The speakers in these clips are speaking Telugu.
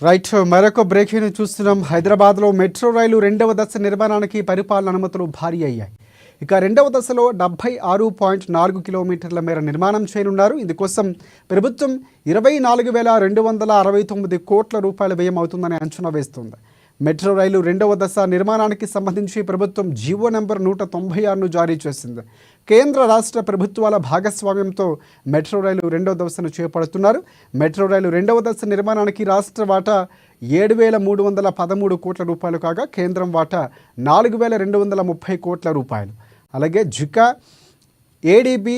రైట్ మరొక బ్రేకింగ్ చూస్తున్నాం. హైదరాబాద్లో మెట్రో రైలు రెండవ దశ నిర్మాణానికి పరిపాలన అనుమతులు భారీ అయ్యాయి. ఇక రెండవ దశలో 76.4 కిలోమీటర్ల మేర నిర్మాణం చేయనున్నారు. ఇందుకోసం ప్రభుత్వం 24,269 కోట్ల రూపాయల వ్యయం అవుతుందని అంచనా వేస్తోంది. మెట్రో రైలు రెండవ దశ నిర్మాణానికి సంబంధించి ప్రభుత్వం జీవో నెంబర్ 196ను జారీ చేసింది. కేంద్ర రాష్ట్ర ప్రభుత్వాల భాగస్వామ్యంతో మెట్రో రైలు రెండవ దశను చేపడుతున్నారు. మెట్రో రైలు రెండవ దశ నిర్మాణానికి రాష్ట్ర వాటా 7,313 కోట్ల రూపాయలు కాగా కేంద్రం వాటా 4,230 కోట్ల రూపాయలు. అలాగే జికా, ఏడీబీ,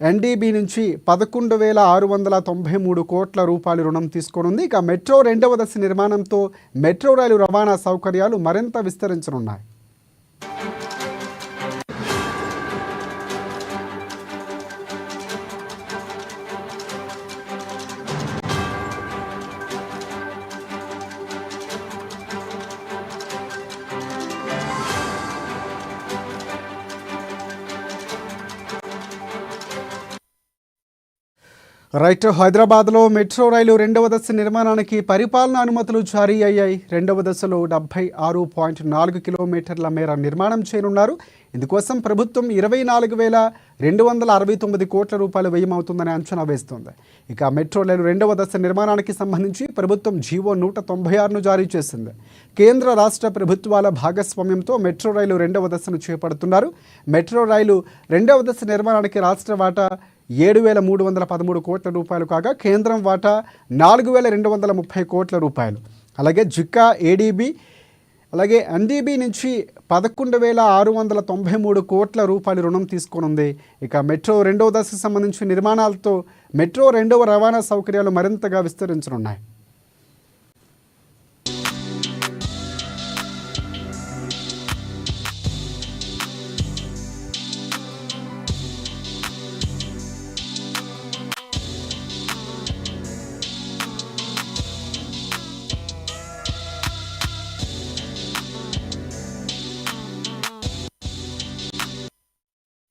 ఎన్డీబీ నుంచి 11,693 కోట్ల రూపాయలు రుణం తీసుకోనుంది. ఇక మెట్రో రెండవ దశ నిర్మాణంతో మెట్రో రైలు రవాణా సౌకర్యాలు మరింత విస్తరించనున్నాయి. రైట్ హైదరాబాద్లో మెట్రో రైలు రెండవ దశ నిర్మాణానికి పరిపాలన అనుమతులు జారీ అయ్యాయి. రెండవ దశలో 76.4 కిలోమీటర్ల మేర నిర్మాణం చేయనున్నారు. ఇందుకోసం ప్రభుత్వం 24,269 కోట్ల రూపాయలు వ్యయం అవుతుందని అంచనా వేస్తోంది. ఇక మెట్రో రైలు రెండవ దశ నిర్మాణానికి సంబంధించి ప్రభుత్వం జీవో 196ను జారీ చేసింది. కేంద్ర రాష్ట్ర ప్రభుత్వాల భాగస్వామ్యంతో మెట్రో రైలు రెండవ దశను చేపడుతున్నారు. మెట్రో రైలు రెండవ దశ నిర్మాణానికి రాష్ట్ర వాటా 7,313 కోట్ల రూపాయలు కాగా కేంద్రం వాటా 4,230 కోట్ల రూపాయలు. అలాగే జికా, ఏడీబీ, అలాగే ఎన్డీబీ నుంచి 11,693 కోట్ల రూపాయలు రుణం తీసుకోనుంది. ఇక మెట్రో రెండవ దశకు సంబంధించిన నిర్మాణాలతో మెట్రో రెండవ రవాణా సౌకర్యాలు మరింతగా విస్తరించనున్నాయి.